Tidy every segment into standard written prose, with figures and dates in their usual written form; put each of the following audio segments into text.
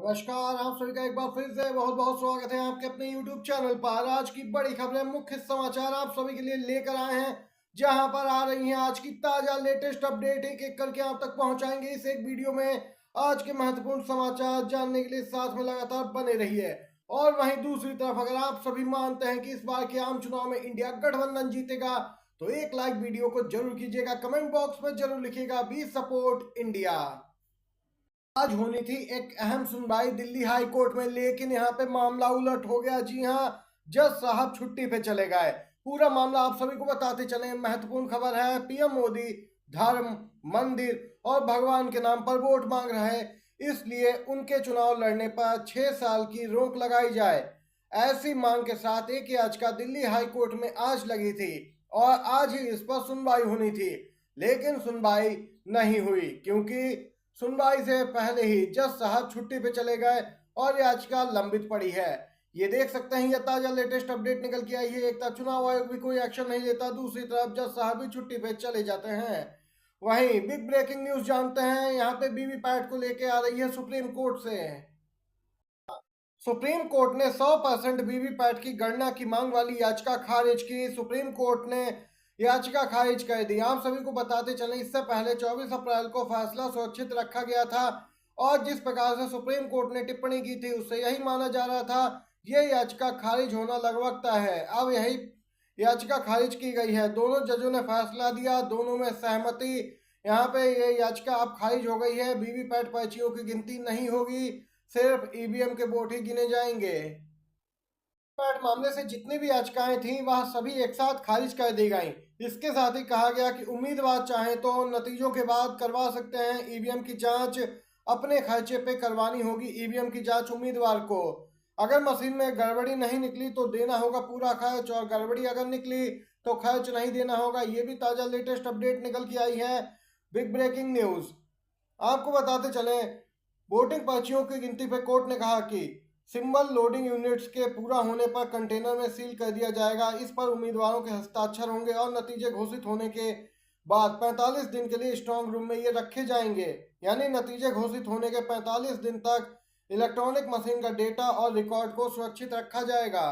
नमस्कार, आप सभी का एक बार फिर से बहुत बहुत स्वागत है आपके अपने YouTube चैनल पर। आज की बड़ी खबरें, मुख्य समाचार आप सभी के लिए लेकर आए हैं, जहां पर आ रही हैं आज की ताजा लेटेस्ट अपडेट। एक एक करके आप तक पहुंचाएंगे इस एक वीडियो में। आज के महत्वपूर्ण समाचार जानने के लिए साथ में लगातार बने रहिए। और वहीं दूसरी तरफ अगर आप सभी मानते हैं कि इस बार के आम चुनाव में इंडिया गठबंधन जीतेगा तो एक लाइक वीडियो को जरूर कीजिएगा, कमेंट बॉक्स में जरूर लिखिएगा बी सपोर्ट इंडिया। आज होनी थी एक अहम सुनवाई दिल्ली हाई कोर्ट में, लेकिन यहाँ पे मामला उलट हो गया। जी हाँ, जज साहब छुट्टी पे चले गए। पूरा मामला आप सभी को बताते चले। महत्वपूर्ण खबर है, पीएम मोदी धर्म, मंदिर और भगवान के नाम पर वोट मांग रहे हैं, इसलिए उनके चुनाव लड़ने पर 6 साल की रोक लगाई जाए। ऐसी मांग के साथ एक याचिका दिल्ली हाई कोर्ट में आज लगी थी और आज ही इस पर सुनवाई होनी थी, लेकिन सुनवाई नहीं हुई क्योंकि सुनवाई से पहले ही जज साहब छुट्टी पे चले गए और याचिका लंबित पड़ी है। ये देख सकते हैं, ये ताजा लेटेस्ट अपडेट निकल के आई है। एक तरफ चुनाव आयोग भी कोई एक्शन नहीं लेता, दूसरी तरफ जज साहब भी छुट्टी पे चले जाते हैं। वहीं बिग ब्रेकिंग न्यूज जानते हैं, यहाँ पे वीवीपैट को लेके आ रही है सुप्रीम कोर्ट से। सुप्रीम कोर्ट ने 100% वीवीपैट की गणना की मांग वाली याचिका खारिज की। सुप्रीम कोर्ट ने याचिका खारिज कर दी। आप सभी को बताते चले, इससे पहले 24 अप्रैल को फैसला सुरक्षित रखा गया था और जिस प्रकार से सुप्रीम कोर्ट ने टिप्पणी की थी उससे यही माना जा रहा था ये याचिका खारिज होना लगभग तय है। अब यही याचिका खारिज की गई है। दोनों जजों ने फैसला दिया, दोनों में सहमति। यहाँ पे ये याचिका अब खारिज हो गई है। वीवीपैट पर्चियों की गिनती नहीं होगी, सिर्फ ईवीएम के वोट ही गिने जाएंगे। पैट मामले से जितनी भी याचिकाएं थी वह सभी एक साथ खारिज कर दी गई। इसके साथ ही कहा गया कि उम्मीदवार चाहें तो नतीजों के बाद करवा सकते हैं। ईवीएम की जांच अपने खर्चे पे करवानी होगी। ईवीएम की जांच उम्मीदवार को, अगर मशीन में गड़बड़ी नहीं निकली तो देना होगा पूरा खर्च, और गड़बड़ी अगर निकली तो खर्च नहीं देना होगा। ये भी ताजा लेटेस्ट अपडेट निकल के आई है, बिग ब्रेकिंग न्यूज। आपको बताते चले, वोटिंग पर्चियों की गिनती पर कोर्ट ने कहा कि सिंबल लोडिंग यूनिट्स के पूरा होने पर कंटेनर में सील कर दिया जाएगा। इस पर उम्मीदवारों के हस्ताक्षर होंगे और नतीजे घोषित होने के बाद 45 दिन के लिए स्ट्रांग रूम में ये रखे जाएंगे। यानी नतीजे घोषित होने के 45 दिन तक इलेक्ट्रॉनिक मशीन का डेटा और रिकॉर्ड को सुरक्षित रखा जाएगा।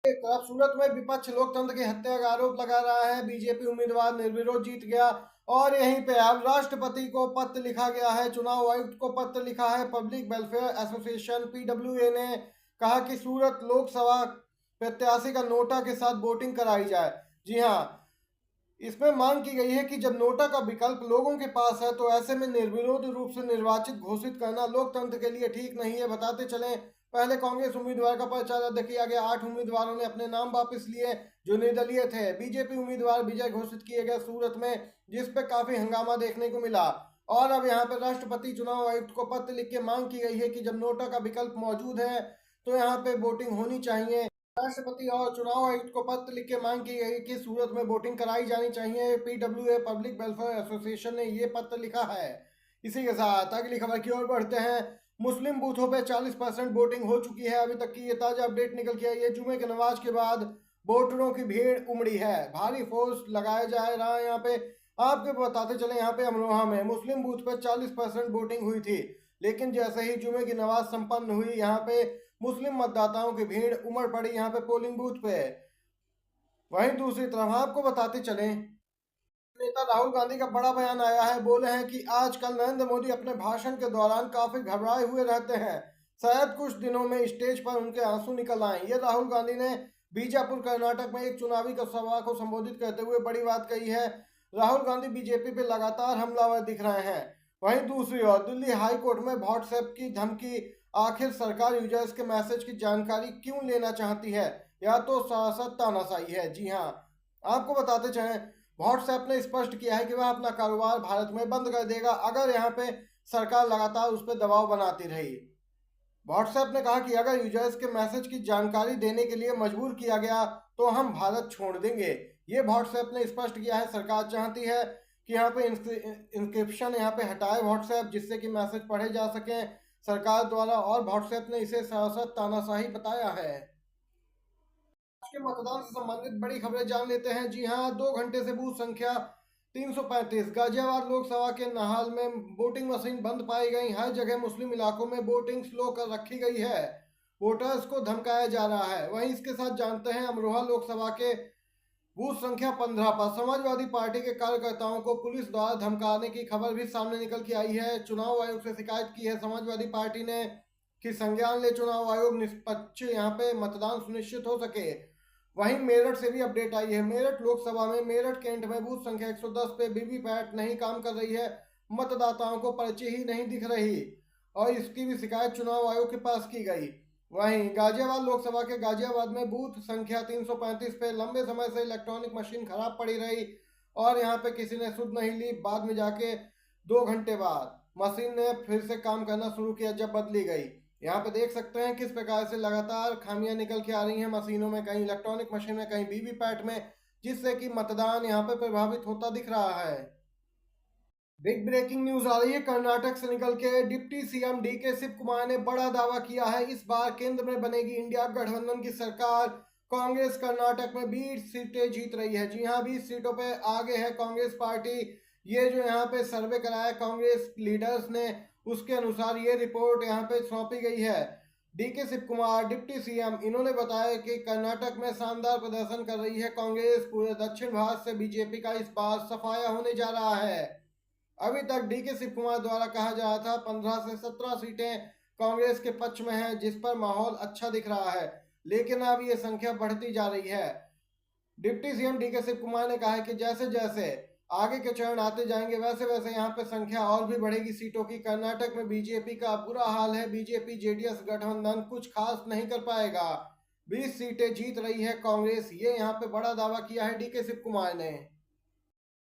एक तरफ सूरत में विपक्ष लोकतंत्र की हत्या का आरोप लगा रहा है। बीजेपी उम्मीदवार निर्विरोध जीत गया और यहीं पे अब राष्ट्रपति को पत्र लिखा गया है, चुनाव आयुक्त को पत्र लिखा है। पब्लिक वेलफेयर एसोसिएशन पीडब्ल्यूए ने कहा कि सूरत लोकसभा प्रत्याशी का नोटा के साथ वोटिंग कराई जाए। जी हाँ, इसमें मांग की गई है कि जब नोटा का विकल्प लोगों के पास है तो ऐसे में निर्विरोध रूप से निर्वाचित घोषित करना लोकतंत्र के लिए ठीक नहीं है। बताते चले, पहले कांग्रेस उम्मीदवार का पर्चा रद्द किया गया। 8 उम्मीदवारों ने अपने नाम वापस लिए जो निर्दलीय थे। बीजेपी उम्मीदवार विजय घोषित किए गए सूरत में, जिस पे काफी हंगामा देखने को मिला। और अब यहाँ पे राष्ट्रपति चुनाव आयुक्त को पत्र लिख के मांग की गई है कि जब नोटा का विकल्प मौजूद है तो यहाँ पे वोटिंग होनी चाहिए। राष्ट्रपति और चुनाव आयुक्त को पत्र लिख के मांग की गई कि सूरत में वोटिंग कराई जानी चाहिए। पीडब्ल्यूए पब्लिक वेलफेयर एसोसिएशन ने ये पत्र लिखा है। इसी के साथ अगली खबर की ओर बढ़ते हैं। मुस्लिम बूथों पे 40% वोटिंग हो चुकी है। अभी तक की ये ताजा अपडेट निकल के आई है। जुमे के नमाज के बाद वोटरों की भीड़ उमड़ी है, भारी फोर्स लगाया जा रहा है। यहाँ पे आपके बताते चले, यहाँ पे अमरोहा में मुस्लिम बूथ पे 40% वोटिंग हुई थी, लेकिन जैसे ही जुमे की नमाज संपन्न हुई, यहाँ पे मुस्लिम मतदाताओं की भीड़ उमड़ पड़ी यहाँ पे पोलिंग बूथ पे। वहीं दूसरी तरफ आपको बताते चले, नेता राहुल गांधी का बड़ा बयान आया है। बोले हैं कि आजकल नरेंद्र मोदी अपने भाषण के दौरान काफी घबराए हुए रहते हैं, शायद कुछ दिनों में स्टेज पर उनके आंसू निकल आए। ये राहुल गांधी ने बीजापुर कर्नाटक में एक चुनावी सभा को संबोधित करते हुए बड़ी बात कही है। राहुल गांधी बीजेपी पे लगातार हमलावर दिख रहे हैं। वहीं दूसरी ओर दिल्ली हाई कोर्ट में व्हाट्सएप की धमकी। आखिर सरकार यूजर्स के मैसेज की जानकारी क्यों लेना चाहती है, या तो सरासर तानाशाही है। जी हाँ, आपको बताते चलें, व्हाट्सएप ने स्पष्ट किया है कि वह अपना कारोबार भारत में बंद कर देगा अगर यहाँ पे सरकार लगातार उस पर दबाव बनाती रही। व्हाट्सएप ने कहा कि अगर यूजर्स के मैसेज की जानकारी देने के लिए मजबूर किया गया तो हम भारत छोड़ देंगे। ये व्हाट्सएप ने स्पष्ट किया है। सरकार चाहती है कि यहाँ पे इंक्रिप्शन यहाँ पे हटाए व्हाट्सएप, जिससे कि मैसेज पढ़े जा सके सरकार द्वारा, और व्हाट्सएप ने इसे सरासर तानाशाही बताया है। के मतदान से संबंधित बड़ी खबरें जान लेते हैं। जी हाँ, 2 घंटे से बूथ संख्या 335 गाजियाबाद लोकसभा के नाहल में वोटिंग मशीन बंद पाई गई। हर जगह मुस्लिम इलाकों में वोटिंग स्लो कर रखी गई है। वोटर्स को धमकाया जा रहा है। वहीं इसके साथ जानते हैं अमरोहा लोकसभा के बूथ संख्या 15 पर समाजवादी पार्टी के कार्यकर्ताओं को पुलिस द्वारा धमकाने की खबर भी सामने निकल के आई है। चुनाव आयोग से शिकायत की है समाजवादी पार्टी ने कि संज्ञान ले चुनाव आयोग, निष्पक्ष यहाँ पे मतदान सुनिश्चित हो सके। वहीं मेरठ से भी अपडेट आई है। मेरठ लोकसभा में मेरठ कैंट में बूथ संख्या 110 पे वीवीपैट नहीं काम कर रही है। मतदाताओं को पर्ची ही नहीं दिख रही और इसकी भी शिकायत चुनाव आयोग के पास की गई। वहीं गाजियाबाद लोकसभा के गाजियाबाद में बूथ संख्या 335 पे लंबे समय से इलेक्ट्रॉनिक मशीन खराब पड़ी रही और यहां पे किसी ने सुध नहीं ली। बाद में जाके 2 घंटे बाद मशीन ने फिर से काम करना शुरू किया जब बदली गई। यहाँ पे देख सकते हैं किस प्रकार से लगातार खामियां निकल के आ रही हैं मशीनों में, कहीं इलेक्ट्रॉनिक मशीन में, कहीं वीवीपैट में, जिससे कि मतदान यहाँ पे प्रभावित होता दिख रहा है। बिग ब्रेकिंग न्यूज आ रही है कर्नाटक से निकल के। डिप्टी सीएम डीके शिव कुमार ने बड़ा दावा किया है, इस बार केंद्र में बनेगी इंडिया गठबंधन की सरकार। कांग्रेस कर्नाटक में 20 सीटें जीत रही है। जी हाँ, 20 सीटों पे आगे है कांग्रेस पार्टी। ये जो यहाँ पे सर्वे कराया कांग्रेस लीडर्स ने, उसके अनुसार ये रिपोर्ट यहाँ पे सौंपी गई है। डीके शिव कुमार डिप्टी सीएम, इन्होंने बताया कि कर्नाटक में शानदार प्रदर्शन कर रही है कांग्रेस। पूरे दक्षिण भारत से बीजेपी का इस बार सफाया होने जा रहा है। अभी तक डीके शिव कुमार द्वारा कहा जा रहा था 15 से 17 सीटें कांग्रेस के पक्ष में हैं, जिस पर माहौल अच्छा दिख रहा है, लेकिन अब ये संख्या बढ़ती जा रही है। डिप्टी सीएम डीके शिव कुमार ने कहा है कि जैसे जैसे आगे के चरण आते जाएंगे वैसे वैसे यहाँ पे संख्या और भी बढ़ेगी सीटों की। कर्नाटक में बीजेपी का बुरा हाल है। बीजेपी जेडीएस गठबंधन कुछ खास नहीं कर पाएगा। 20 सीटें जीत रही है कांग्रेस, ये यहाँ पे बड़ा दावा किया है डीके शिव कुमार ने।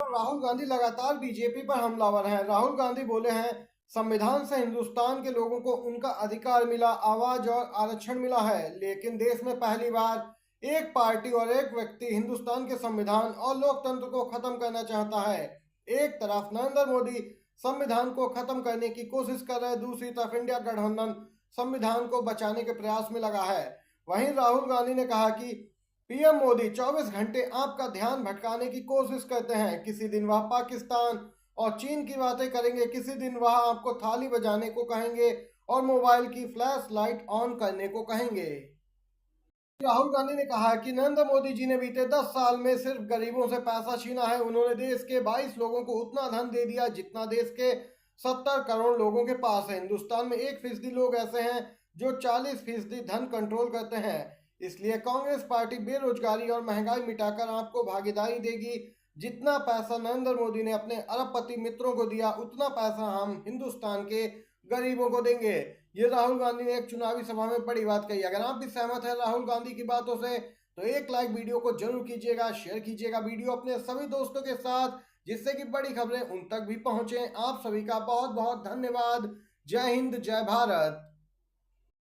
राहुल गांधी लगातार बीजेपी पर हमलावर हैं। राहुल गांधी बोले हैं, संविधान से हिंदुस्तान के लोगों को उनका अधिकार मिला, आवाज और आरक्षण मिला है, लेकिन देश में पहली बार एक पार्टी और एक व्यक्ति हिंदुस्तान के संविधान और लोकतंत्र को खत्म करना चाहता है। एक तरफ नरेंद्र मोदी संविधान को खत्म करने की कोशिश कर रहे, दूसरी तरफ इंडिया गठबंधन संविधान को बचाने के प्रयास में लगा है। वहीं राहुल गांधी ने कहा कि पीएम मोदी 24 घंटे आपका ध्यान भटकाने की कोशिश करते हैं। किसी दिन वह पाकिस्तान और चीन की बातें करेंगे, किसी दिन वह आपको थाली बजाने को कहेंगे और मोबाइल की फ्लैश लाइट ऑन करने को कहेंगे। राहुल गांधी ने कहा कि नरेंद्र मोदी जी ने बीते 10 साल में सिर्फ गरीबों से पैसा छीना है। उन्होंने देश के 22 लोगों को उतना धन दे दिया जितना देश के 70 करोड़ लोगों के पास है। हिंदुस्तान में 1% लोग ऐसे हैं जो 40% धन कंट्रोल करते हैं। इसलिए कांग्रेस पार्टी बेरोजगारी और महंगाई मिटाकर आपको भागीदारी देगी। जितना पैसा नरेंद्र मोदी ने अपने अरबपति मित्रों को दिया, उतना पैसा हम हिंदुस्तान के गरीबों को देंगे। ये राहुल गांधी ने एक चुनावी सभा में बड़ी बात कही। अगर आप भी सहमत हैं राहुल गांधी की बातों से तो एक लाइक वीडियो को जरूर कीजिएगा, शेयर कीजिएगा वीडियो अपने सभी दोस्तों के साथ, जिससे कि बड़ी खबरें उन तक भी पहुंचे। आप सभी का बहुत बहुत धन्यवाद। जय हिंद, जय भारत।